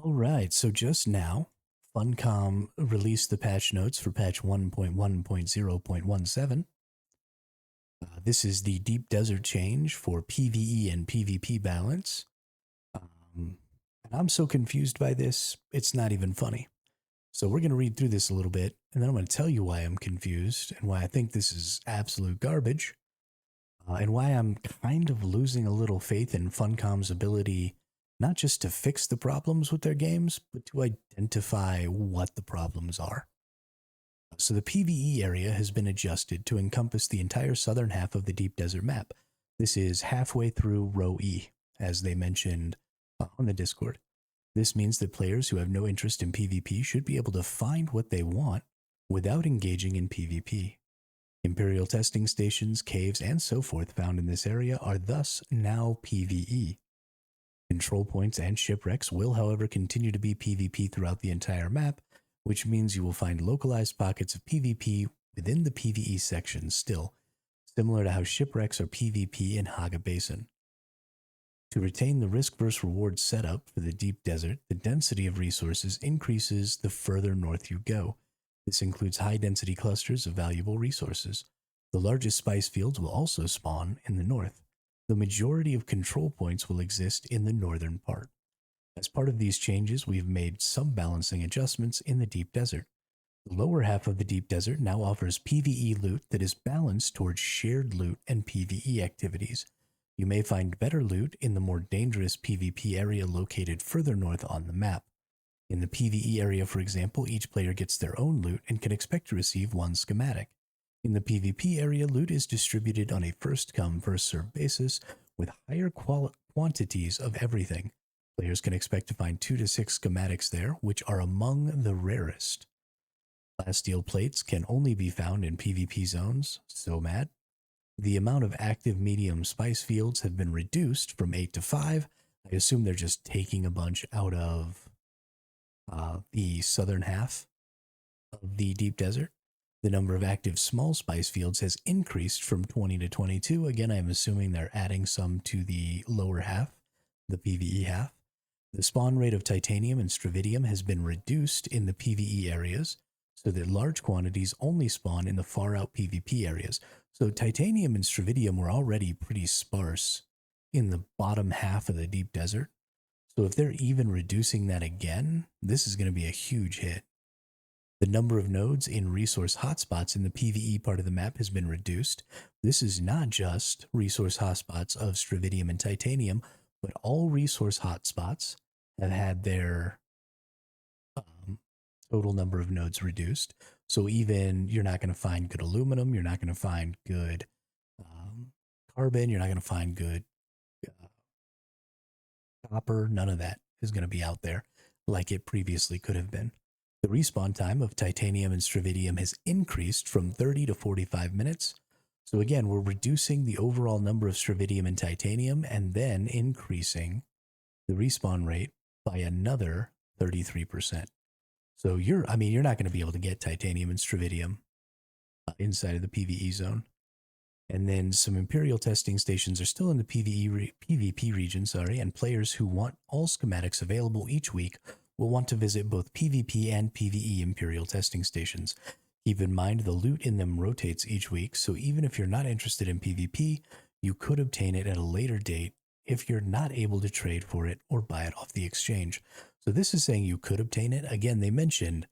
All right, so just now, Funcom released the patch notes for patch 1.1.0.17. This is the Deep Desert change for PvE and PvP balance. And I'm so confused by this, it's not even funny. So we're going to read through this a little bit, and then I'm going to tell you why I'm confused and why I think this is absolute garbage, and why I'm kind of losing a little faith in Funcom's ability not just to fix the problems with their games, but to identify what the problems are. So the PvE area has been adjusted to encompass the entire southern half of the Deep Desert map. This is halfway through row E, as they mentioned on the Discord. This means that players who have no interest in PvP should be able to find what they want without engaging in PvP. Imperial testing stations, caves, and so forth found in this area are thus now PvE. Control points and shipwrecks will, however, continue to be PvP throughout the entire map, which means you will find localized pockets of PvP within the PvE section still, similar to how shipwrecks are PvP in Haga Basin. To retain the risk versus reward setup for the deep desert, the density of resources increases the further north you go. This includes high density clusters of valuable resources. The largest spice fields will also spawn in the north. The majority of control points will exist in the northern part. As part of these changes, we've made some balancing adjustments in the deep desert. The lower half of the deep desert now offers PvE loot that is balanced towards shared loot and PvE activities. You may find better loot in the more dangerous PvP area located further north on the map. In the PvE area, for example, each player gets their own loot and can expect to receive one schematic. In the PvP area, loot is distributed on a first-come, first-served basis with higher quantities of everything. Players can expect to find 2 to 6 schematics there, which are among the rarest. Plasteel plates can only be found in PvP zones, so mad. The amount of active medium spice fields have been reduced from 8 to 5. I assume they're just taking a bunch out of the southern half of the deep desert. The number of active small spice fields has increased from 20 to 22. Again, I'm assuming they're adding some to the lower half, the PvE half. The spawn rate of titanium and stravidium has been reduced in the PvE areas so that large quantities only spawn in the far out PvP areas. So titanium and stravidium were already pretty sparse in the bottom half of the deep desert. So if they're even reducing that again, this is going to be a huge hit. The number of nodes in resource hotspots in the PvE part of the map has been reduced. This is not just resource hotspots of stravidium and titanium, but all resource hotspots have had their total number of nodes reduced. So even you're not going to find good aluminum, you're not going to find good carbon, you're not going to find good copper, none of that is going to be out there like it previously could have been. The respawn time of titanium and stravidium has increased from 30 to 45 minutes. So again, we're reducing the overall number of stravidium and titanium and then increasing the respawn rate by another 33%. So you're not going to be able to get titanium and stravidium inside of the PvE zone. And then some Imperial testing stations are still in the PvP region, and players who want all schematics available each week will want to visit both PvP and PvE Imperial testing stations. Keep in mind the loot in them rotates each week, so even if you're not interested in PvP, you could obtain it at a later date if you're not able to trade for it or buy it off the exchange. So this is saying you could obtain it. Again, they mentioned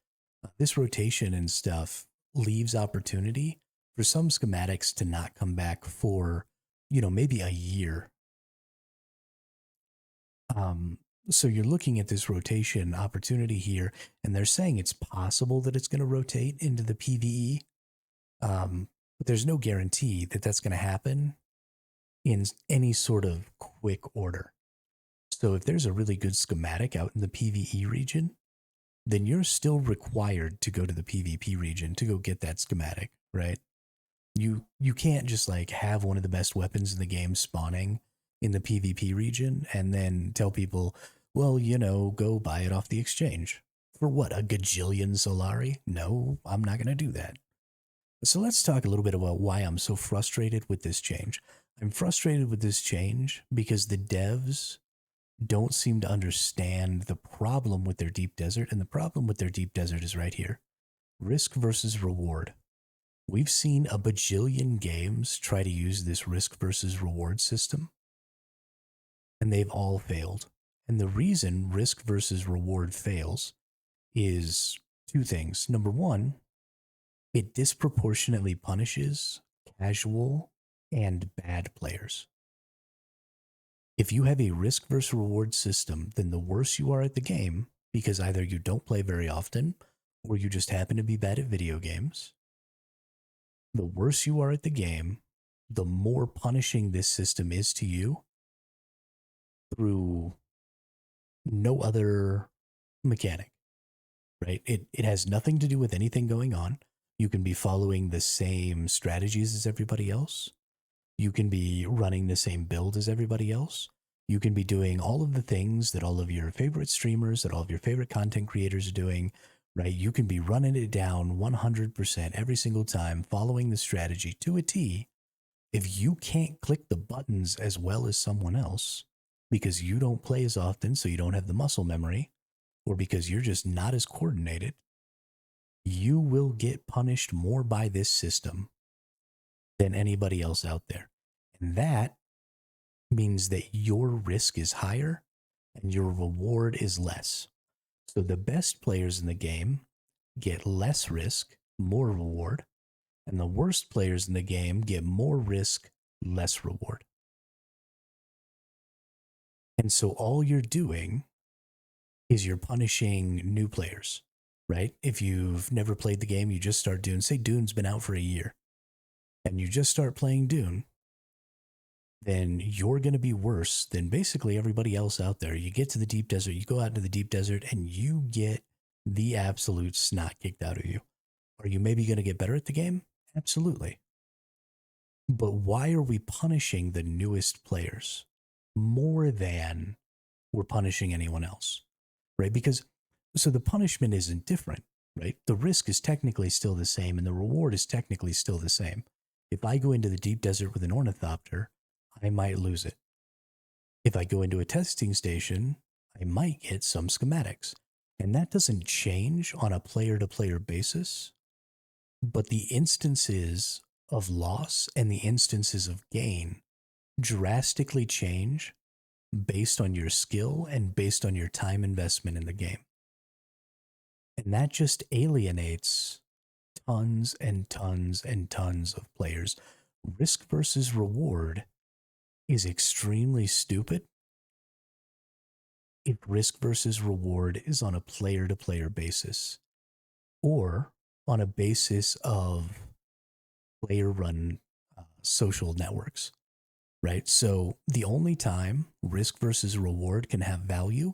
this rotation and stuff leaves opportunity for some schematics to not come back for, maybe a year. So you're looking at this rotation opportunity here, and they're saying it's possible that it's going to rotate into the PvE, but there's no guarantee that that's going to happen in any sort of quick order. So if there's a really good schematic out in the PvE region, then you're still required to go to the PvP region to go get that schematic, right? You can't just like have one of the best weapons in the game spawning in the PvP region and then tell people, well, go buy it off the exchange. For what, a gajillion Solari? No, I'm not going to do that. So let's talk a little bit about why I'm so frustrated with this change. I'm frustrated with this change because the devs don't seem to understand the problem with their deep desert. And the problem with their deep desert is right here: risk versus reward. We've seen a bajillion games try to use this risk versus reward system, and they've all failed. And the reason risk versus reward fails is two things. Number one, it disproportionately punishes casual and bad players. If you have a risk versus reward system, then the worse you are at the game, because either you don't play very often or you just happen to be bad at video games, the worse you are at the game, the more punishing this system is to you through no other mechanic, right? It has nothing to do with anything going on. You can be following the same strategies as everybody else. You can be running the same build as everybody else. You can be doing all of the things that all of your favorite streamers, that all of your favorite content creators are doing, right? You can be running it down 100% every single time, following the strategy to a T. If you can't click the buttons as well as someone else, because you don't play as often, so you don't have the muscle memory, or because you're just not as coordinated, you will get punished more by this system than anybody else out there. And that means that your risk is higher and your reward is less. So the best players in the game get less risk, more reward, and the worst players in the game get more risk, less reward. And so all you're doing is you're punishing new players, right? If you've never played the game, you just start Dune. Say Dune's been out for a year, and you just start playing Dune, then you're going to be worse than basically everybody else out there. You get to the deep desert, you go out into the deep desert, and you get the absolute snot kicked out of you. Are you maybe going to get better at the game? Absolutely. But why are we punishing the newest players more than we're punishing anyone else, right? Because so the punishment isn't different, right? The risk is technically still the same and the reward is technically still the same. If I go into the deep desert with an ornithopter, I might lose it. If I go into a testing station, I might get some schematics. And that doesn't change on a player-to-player basis, but the instances of loss and the instances of gain drastically change based on your skill and based on your time investment in the game. And that just alienates tons and tons and tons of players. Risk versus reward is extremely stupid if risk versus reward is on a player-to-player basis or on a basis of player-run social networks, right? So the only time risk versus reward can have value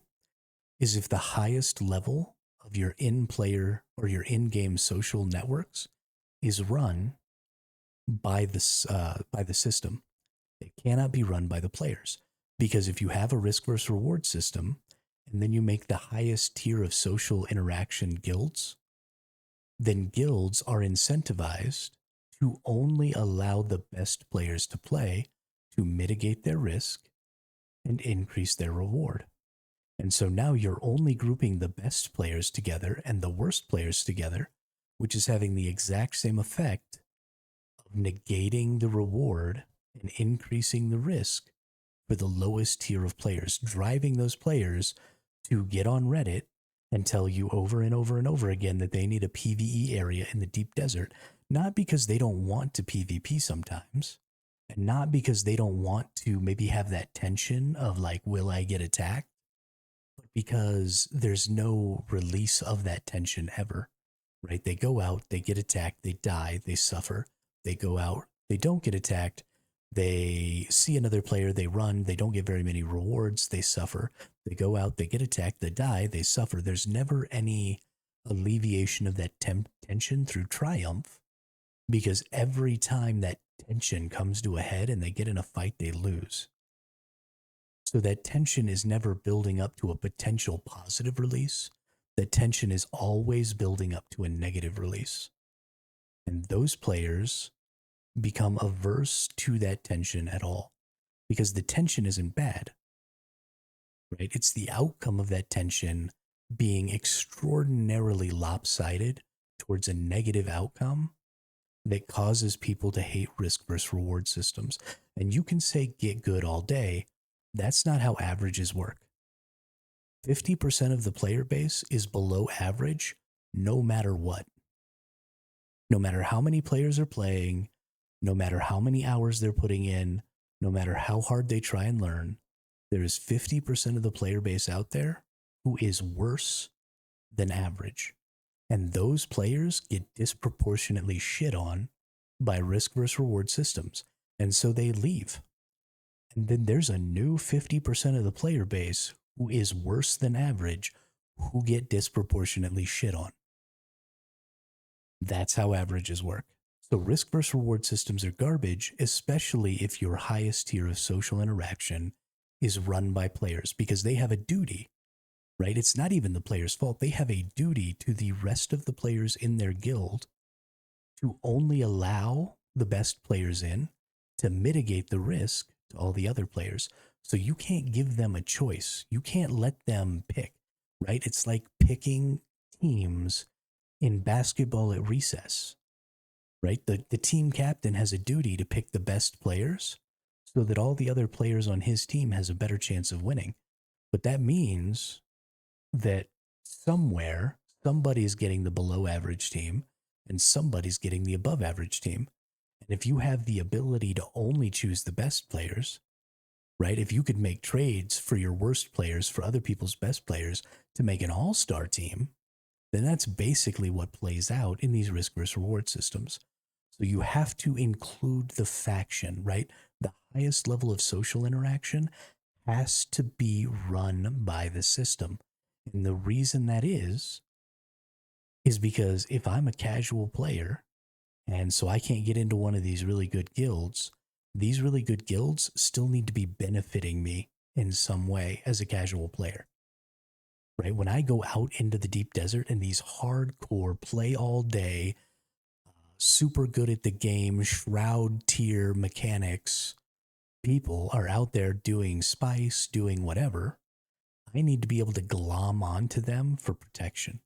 is if the highest level of your in-player or your in-game social networks is run by the system. It cannot be run by the players. Because if you have a risk versus reward system, and then you make the highest tier of social interaction guilds, then guilds are incentivized to only allow the best players to play to mitigate their risk and increase their reward. And so now you're only grouping the best players together and the worst players together, which is having the exact same effect of negating the reward and increasing the risk for the lowest tier of players, driving those players to get on Reddit and tell you over and over and over again that they need a PvE area in the deep desert, not because they don't want to PvP sometimes, and not because they don't want to maybe have that tension of like, will I get attacked? But because there's no release of that tension ever, right? They go out, they get attacked, they die, they suffer. They go out, they don't get attacked, they see another player, they run, they don't get very many rewards, they suffer. They go out, they get attacked, they die, they suffer. There's never any alleviation of that tension through triumph, because every time that tension comes to a head and they get in a fight, they lose. So that tension is never building up to a potential positive release. That tension is always building up to a negative release. And those players become averse to that tension at all, because the tension isn't bad, right? It's the outcome of that tension being extraordinarily lopsided towards a negative outcome that causes people to hate risk versus reward systems. And you can say get good all day. That's not how averages work. 50% of the player base is below average no matter what. No matter how many players are playing, no matter how many hours they're putting in, no matter how hard they try and learn, there is 50% of the player base out there who is worse than average. And those players get disproportionately shit on by risk versus reward systems. And so they leave. And then there's a new 50% of the player base who is worse than average who get disproportionately shit on. That's how averages work. So risk versus reward systems are garbage, especially if your highest tier of social interaction is run by players because they have a duty, right? It's not even the player's fault. They have a duty to the rest of the players in their guild to only allow the best players in to mitigate the risk to all the other players. So you can't give them a choice. You can't let them pick, right? It's like picking teams in basketball at recess, right? The team captain has a duty to pick the best players so that all the other players on his team has a better chance of winning. But that means that somewhere somebody's getting the below average team and somebody's getting the above average team. And if you have the ability to only choose the best players, right? If you could make trades for your worst players for other people's best players to make an all-star team, then that's basically what plays out in these risk versus reward systems. So you have to include the faction, right? The highest level of social interaction has to be run by the system. And the reason that is because if I'm a casual player and so I can't get into one of these really good guilds, these really good guilds still need to be benefiting me in some way as a casual player. Right? When I go out into the deep desert and these hardcore play all day, super good at the game, shroud tier mechanics, people are out there doing spice, doing whatever, I need to be able to glom onto them for protection.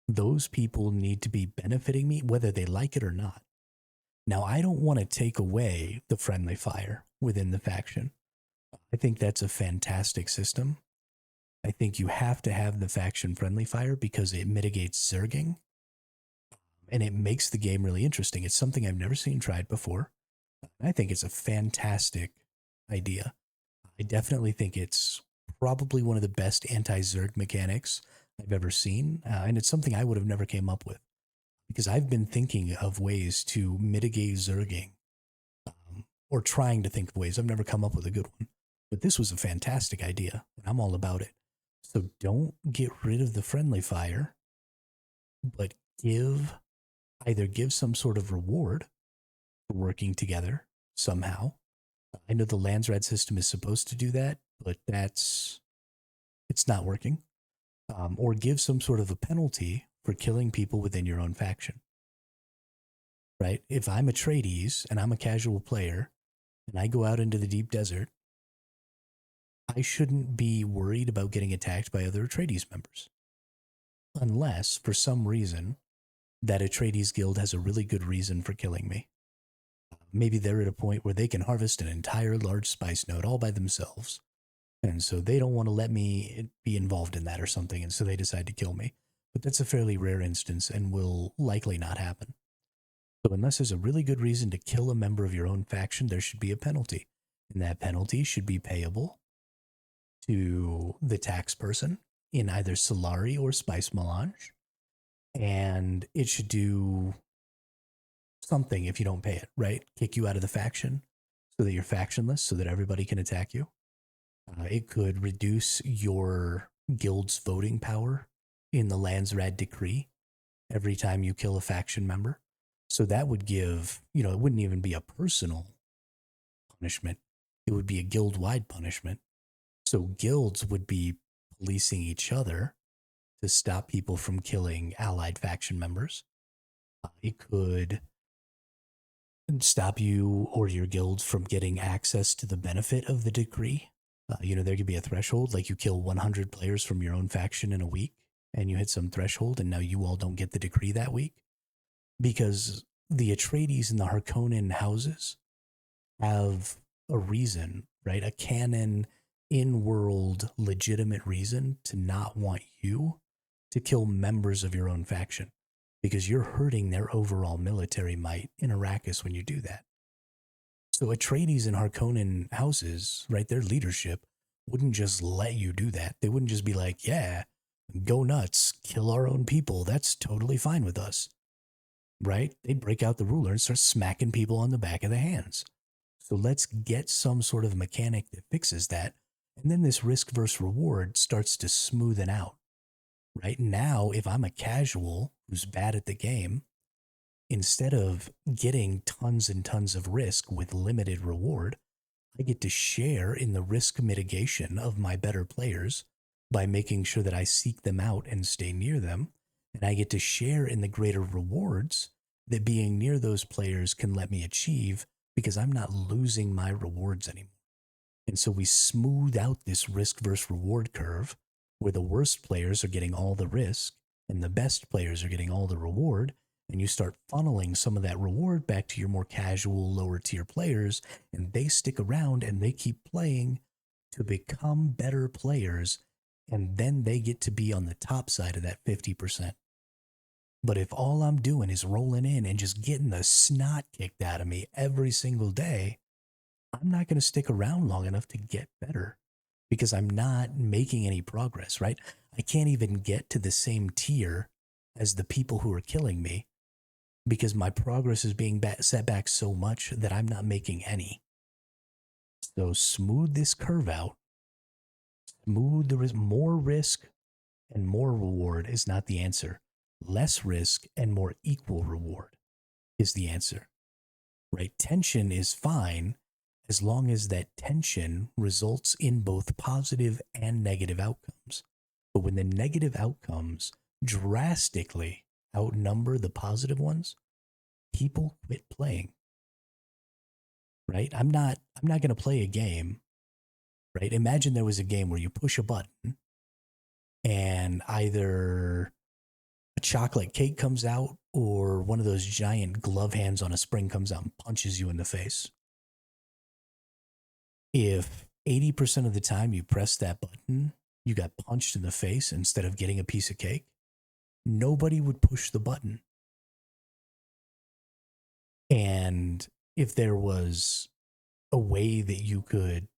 Those people need to be benefiting me whether they like it or not. Now, I don't want to take away the friendly fire within the faction. I think that's a fantastic system. I think you have to have the faction friendly fire because it mitigates zerging and it makes the game really interesting. It's something I've never seen tried before. I think it's a fantastic idea. I definitely think it's probably one of the best anti-zerg mechanics I've ever seen, and it's something I would have never came up with because I've been thinking of ways to mitigate zerging, or trying to think of ways. I've never come up with a good one, but this was a fantastic idea, and I'm all about it. So don't get rid of the friendly fire, but either give some sort of reward for working together somehow. I know the Landsrad system is supposed to do that, but it's not working. Or give some sort of a penalty for killing people within your own faction. Right? If I'm a Trades and I'm a casual player and I go out into the deep desert, I shouldn't be worried about getting attacked by other Atreides members. Unless, for some reason, that Atreides guild has a really good reason for killing me. Maybe they're at a point where they can harvest an entire large spice node all by themselves. And so they don't want to let me be involved in that or something, and so they decide to kill me. But that's a fairly rare instance and will likely not happen. So unless there's a really good reason to kill a member of your own faction, there should be a penalty. And that penalty should be payable to the tax person in either Solari or Spice Melange. And it should do something if you don't pay it, right? Kick you out of the faction so that you're factionless, so that everybody can attack you. It could reduce your guild's voting power in the Landsrad decree every time you kill a faction member. So that would give, it wouldn't even be a personal punishment. It would be a guild-wide punishment. So guilds would be policing each other to stop people from killing allied faction members. It could stop you or your guild from getting access to the benefit of the decree. There could be a threshold, like you kill 100 players from your own faction in a week, and you hit some threshold, and now you all don't get the decree that week because the Atreides and the Harkonnen houses have a reason, right? A canon, in world, legitimate reason to not want you to kill members of your own faction because you're hurting their overall military might in Arrakis when you do that. So Atreides and Harkonnen houses, right, their leadership wouldn't just let you do that. They wouldn't just be like, yeah, go nuts, kill our own people. That's totally fine with us, right? They'd break out the ruler and start smacking people on the back of the hands. So let's get some sort of mechanic that fixes that. And then this risk versus reward starts to smoothen out. Right now, if I'm a casual who's bad at the game, instead of getting tons and tons of risk with limited reward, I get to share in the risk mitigation of my better players by making sure that I seek them out and stay near them. And I get to share in the greater rewards that being near those players can let me achieve because I'm not losing my rewards anymore. And so we smooth out this risk versus reward curve where the worst players are getting all the risk and the best players are getting all the reward. And you start funneling some of that reward back to your more casual, lower tier players, and they stick around and they keep playing to become better players. And then they get to be on the top side of that 50%. But if all I'm doing is rolling in and just getting the snot kicked out of me every single day, I'm not going to stick around long enough to get better because I'm not making any progress, right? I can't even get to the same tier as the people who are killing me because my progress is being set back so much that I'm not making any. So smooth this curve out. Smooth more risk and more reward is not the answer. Less risk and more equal reward is the answer, right? Tension is fine as long as that tension results in both positive and negative outcomes. But when the negative outcomes drastically outnumber the positive ones, people quit playing. Right? I'm not going to play a game, right? Imagine there was a game where you push a button and either a chocolate cake comes out or one of those giant glove hands on a spring comes out and punches you in the face. If 80% of the time you press that button, you got punched in the face instead of getting a piece of cake, nobody would push the button. And if there was a way that you could,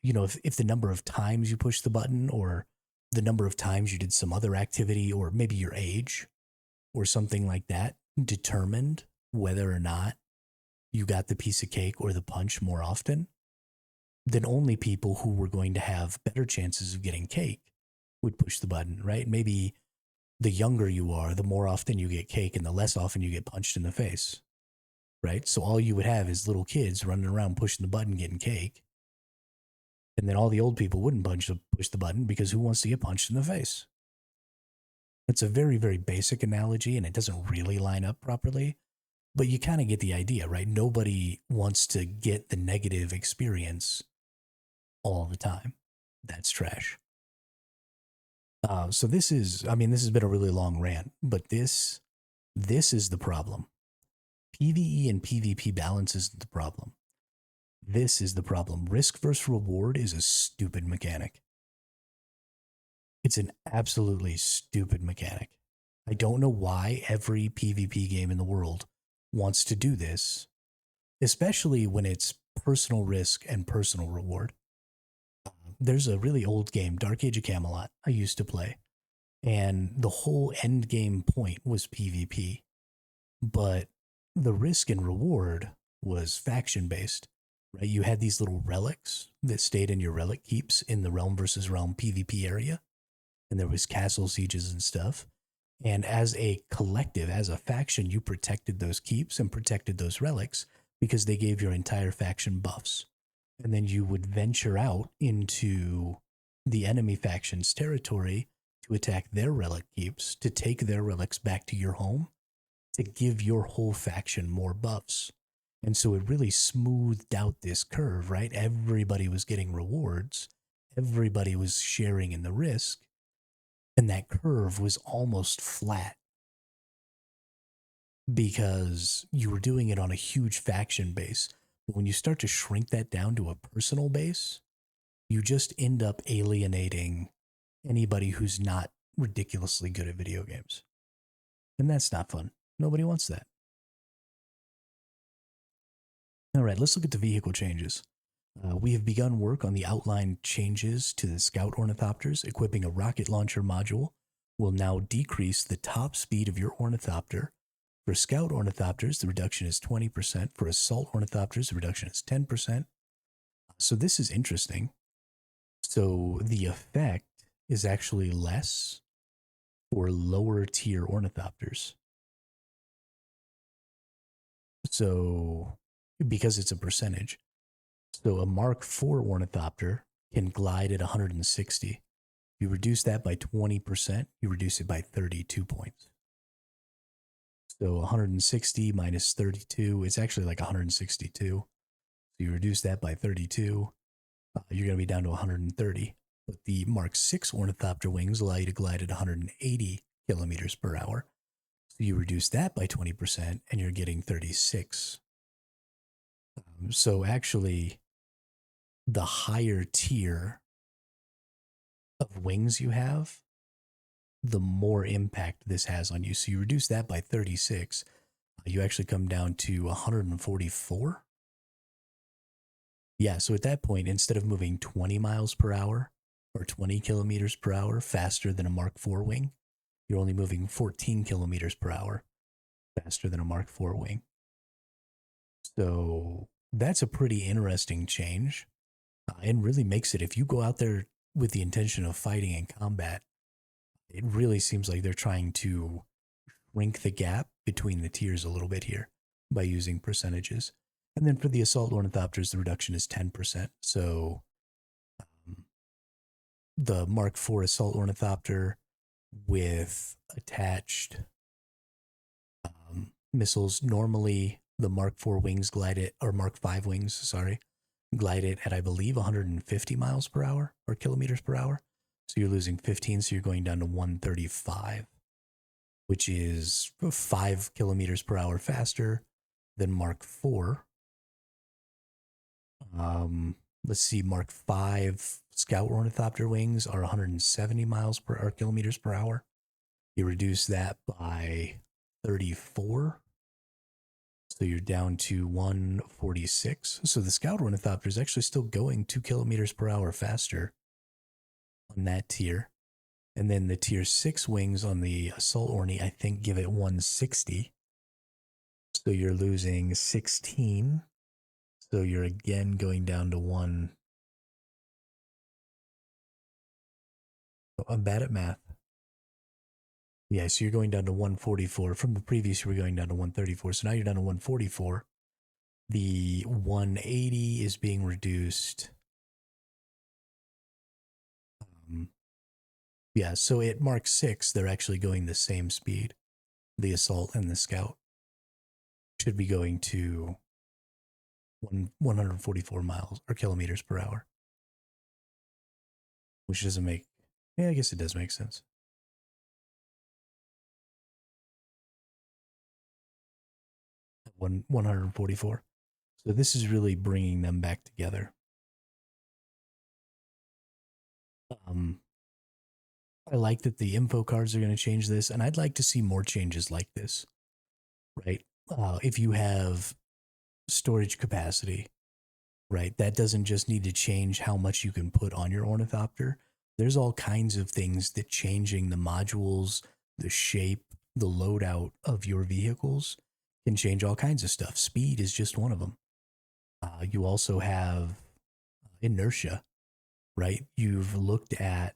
if the number of times you push the button or the number of times you did some other activity or maybe your age or something like that determined whether or not you got the piece of cake or the punch more often, then only people who were going to have better chances of getting cake would push the button, right? Maybe the younger you are, the more often you get cake and the less often you get punched in the face, right? So all you would have is little kids running around pushing the button, getting cake. And then all the old people wouldn't push the button because who wants to get punched in the face? It's a very, very basic analogy and it doesn't really line up properly, but you kind of get the idea, right? Nobody wants to get the negative experience all the time. That's trash. So this has been a really long rant, but this is the problem. PvE and PvP balance isn't the problem. This is the problem. Risk versus reward is a stupid mechanic. It's an absolutely stupid mechanic. I don't know why every PvP game in the world wants to do this, especially when it's personal risk and personal reward. There's a really old game, Dark Age of Camelot, I used to play, and the whole end game point was PvP, but the risk and reward was faction based, right? You had these little relics that stayed in your relic keeps in the realm versus realm PvP area, and there was castle sieges and stuff. And as a collective, as a faction, you protected those keeps and protected those relics because they gave your entire faction buffs. And then you would venture out into the enemy faction's territory to attack their relic keeps, to take their relics back to your home, to give your whole faction more buffs. And so it really smoothed out this curve, right? Everybody was getting rewards, everybody was sharing in the risk, and that curve was almost flat because you were doing it on a huge faction base. But when you start to shrink that down to a personal base, you just end up alienating anybody who's not ridiculously good at video games. And that's not fun. Nobody wants that. All right, let's look at the vehicle changes. We have begun work on the outline changes to the Scout Ornithopters. Equipping a rocket launcher module will now decrease the top speed of your Ornithopter. For Scout Ornithopters, the reduction is 20%. For Assault Ornithopters, the reduction is 10%. So this is interesting. So the effect is actually less for lower tier Ornithopters. So, because it's a percentage. So a Mark IV Ornithopter can glide at 160. You reduce that by 20%, you reduce it by 32 points. So 160 minus 32, it's actually like 162. So you reduce that by 32, you're going to be down to 130. But the Mark VI Ornithopter wings allow you to glide at 180 kilometers per hour. So you reduce that by 20%, and you're getting 36. So actually, the higher tier of wings you have, the more impact this has on you. So you reduce that by 36, you actually come down to 144. Yeah, so at that point, instead of moving 20 miles per hour or 20 kilometers per hour faster than a Mark IV wing, you're only moving 14 kilometers per hour faster than a Mark IV wing. So that's a pretty interesting change, and really makes it, if you go out there with the intention of fighting in combat, it really seems like they're trying to shrink the gap between the tiers a little bit here by using percentages. And then for the Assault Ornithopters, the reduction is 10%. So the Mark IV Assault Ornithopter with attached missiles, normally the Mark IV wings glide it, or Mark V wings, sorry, glide it at, I believe, 150 miles per hour or kilometers per hour. So you're losing 15, so you're going down to 135, which is 5 kilometers per hour faster than Mark IV. Let's see, Mark V Scout Ornithopter wings are 170 miles per or kilometers per hour. You reduce that by 34. So you're down to 146. So the Scout Ornithopter is actually still going 2 kilometers per hour faster on that tier. And then the tier 6 wings on the Assault Orni, I think, give it 160. So you're losing 16. So you're again going down to 1. Oh, I'm bad at math. Yeah, so you're going down to 144. From the previous, you were going down to 134. So now you're down to 144. The 180 is being reduced. Yeah, so at Mark 6, they're actually going the same speed. The Assault and the Scout should be going to 144 miles or kilometers per hour. Which doesn't make, yeah, I guess it does make sense. 144. So this is really bringing them back together. I like that the info cards are going to change this, and I'd like to see more changes like this, right? If you have storage capacity, right, that doesn't just need to change how much you can put on your Ornithopter. There's all kinds of things that changing the modules, the shape, the loadout of your vehicles can change all kinds of stuff. Speed is just one of them. You also have inertia, right? You've looked at,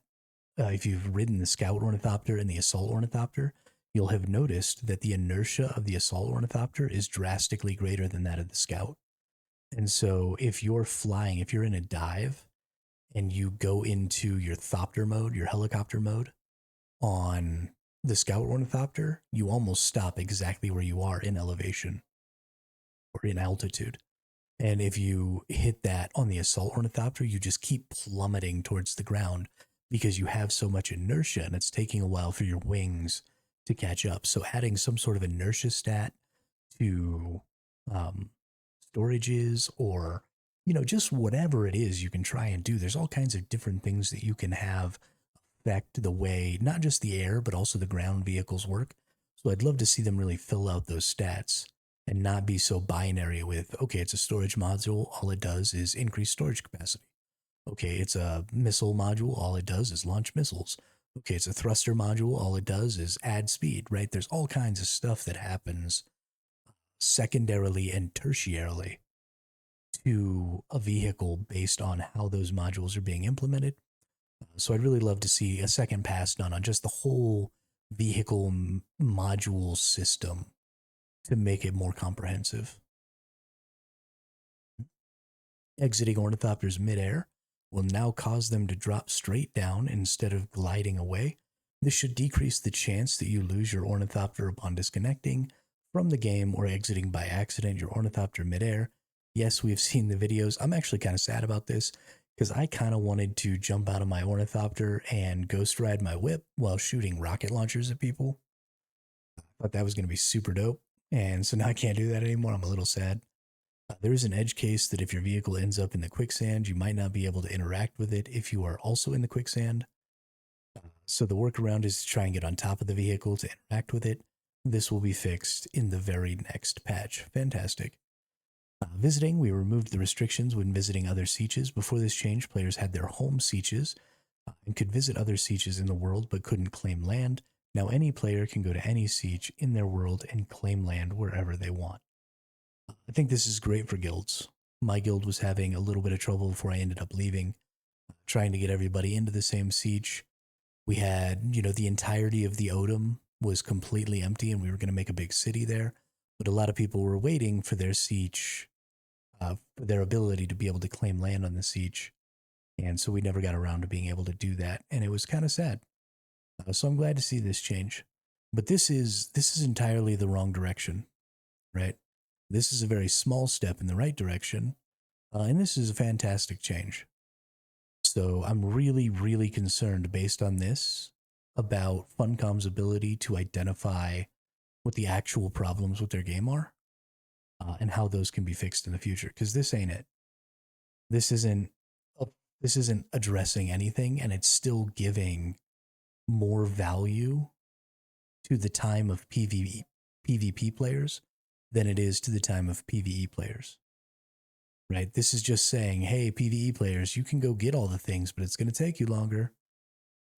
if you've ridden the Scout Ornithopter and the Assault Ornithopter, you'll have noticed that the inertia of the Assault Ornithopter is drastically greater than that of the Scout. And so if you're flying, if you're in a dive and you go into your Thopter mode, your helicopter mode on the Scout Ornithopter, you almost stop exactly where you are in elevation. or in altitude. And if you hit that on the assault ornithopter, you just keep plummeting towards the ground because you have so much inertia and it's taking a while for your wings to catch up. So adding some sort of inertia stat to um, storages or, just whatever it is you can try and do. There's all kinds of different things that you can have affect the way, not just the air, but also the ground vehicles work. So I'd love to see them really fill out those stats and not be so binary with, okay, it's a storage module. All it does is increase storage capacity. Okay, it's a missile module. All it does is launch missiles. Okay, it's a thruster module. All it does is add speed, right? There's all kinds of stuff that happens secondarily and tertiarily to a vehicle based on how those modules are being implemented. So I'd really love to see a second pass done on just the whole vehicle module system to make it more comprehensive. Exiting ornithopters midair will now cause them to drop straight down instead of gliding away. This should decrease the chance that you lose your ornithopter upon disconnecting from the game or exiting by accident your ornithopter midair. Yes, we've seen the videos. I'm actually kind of sad about this because I kind of wanted to jump out of my ornithopter and ghost ride my whip while shooting rocket launchers at people. I thought that was going to be super dope. And so now I can't do that anymore. I'm a little sad. There is an edge case that if your vehicle ends up in the quicksand, you might not be able to interact with it if you are also in the quicksand. So the workaround is to try and get on top of the vehicle to interact with it. This will be fixed in the very next patch. Fantastic. Visiting, we removed the restrictions when visiting other sieges. Before this change, players had their home sieges and could visit other sieges in the world but couldn't claim land. Now any player can go to any siege in their world and claim land wherever they want. I think this is great for guilds. My guild was having a little bit of trouble before I ended up leaving, trying to get everybody into the same siege. We had, the entirety of the Odom was completely empty and we were going to make a big city there. But a lot of people were waiting for their siege, for their ability to be able to claim land on the siege. And so we never got around to being able to do that. And it was kind of sad. So I'm glad to see this change. But this is entirely the wrong direction, right? This is a very small step in the right direction. And this is a fantastic change. So I'm really, really concerned based on this about Funcom's ability to identify what the actual problems with their game are and how those can be fixed in the future. Because this ain't it. This isn't addressing anything, and it's still giving more value to the time of PvP players than it is to the time of PvE players. Right? This is just saying, hey, PvE players, you can go get all the things, but it's going to take you longer.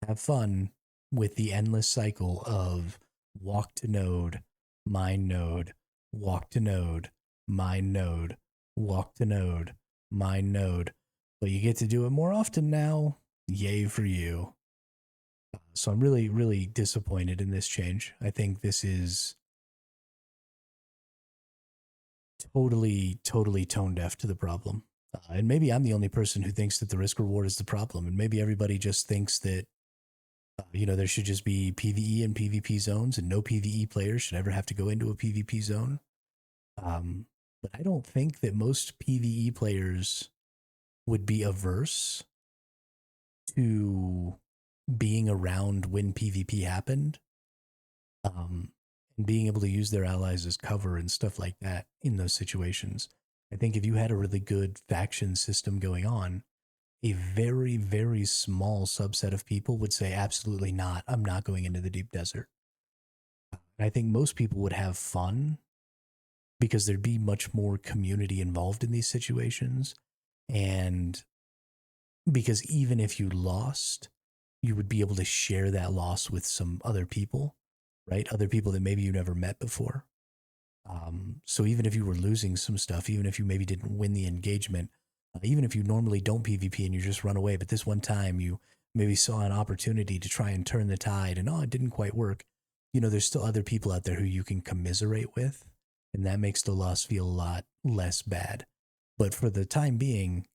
Have fun with the endless cycle of walk to node, mine node, walk to node, mine node, walk to node, mine node. But you get to do it more often now. Yay for you. So I'm really, really disappointed in this change. I think this is totally, totally tone deaf to the problem. And maybe I'm the only person who thinks that the risk reward is the problem. And maybe everybody just thinks that, there should just be PvE and PvP zones and no PvE players should ever have to go into a PvP zone. But I don't think that most PvE players would be averse to being around when PvP happened. And being able to use their allies as cover and stuff like that in those situations. I think if you had a really good faction system going on, a very, very small subset of people would say, absolutely not, I'm not going into the deep desert. And I think most people would have fun because there'd be much more community involved in these situations. And because even if you lost, you would be able to share that loss with some other people. Right? Other people that maybe you never met before. So even if you were losing some stuff, even if you maybe didn't win the engagement, even if you normally don't PvP and you just run away, but this one time you maybe saw an opportunity to try and turn the tide and, it didn't quite work. There's still other people out there who you can commiserate with, and that makes the loss feel a lot less bad. But for the time being,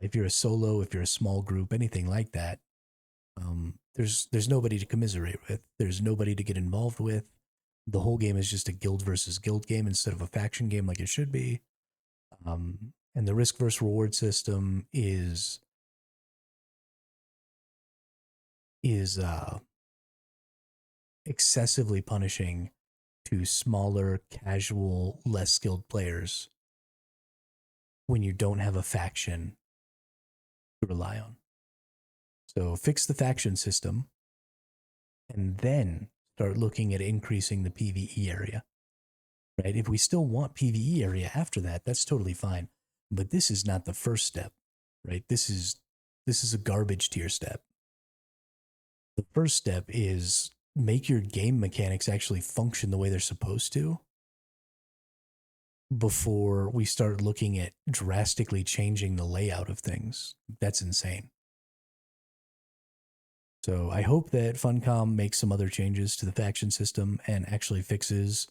if you're a solo, if you're a small group, anything like that, there's nobody to commiserate with. There's nobody to get involved with. The whole game is just a guild versus guild game instead of a faction game like it should be. And the risk versus reward system is excessively punishing to smaller, casual, less skilled players when you don't have a faction to rely on. So fix the faction system and then start looking at increasing the PvE area. Right? If we still want PvE area after that, that's totally fine. But this is not the first step, right? This is a garbage tier step. The first step is make your game mechanics actually function the way they're supposed to before we start looking at drastically changing the layout of things. That's insane. So I hope that Funcom makes some other changes to the faction system and actually fixes,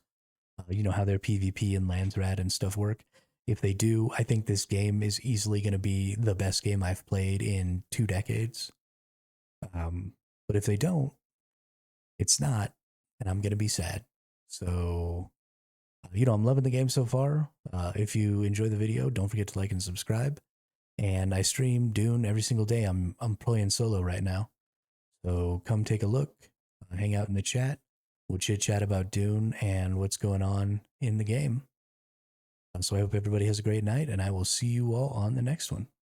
how their PvP and Landsrat and stuff work. If they do, I think this game is easily going to be the best game I've played in 2 decades. But if they don't, it's not, and I'm going to be sad. So, I'm loving the game so far. If you enjoy the video, don't forget to like and subscribe. And I stream Dune every single day. I'm playing solo right now. So come take a look, hang out in the chat. We'll chit chat about Dune and what's going on in the game. So I hope everybody has a great night, and I will see you all on the next one.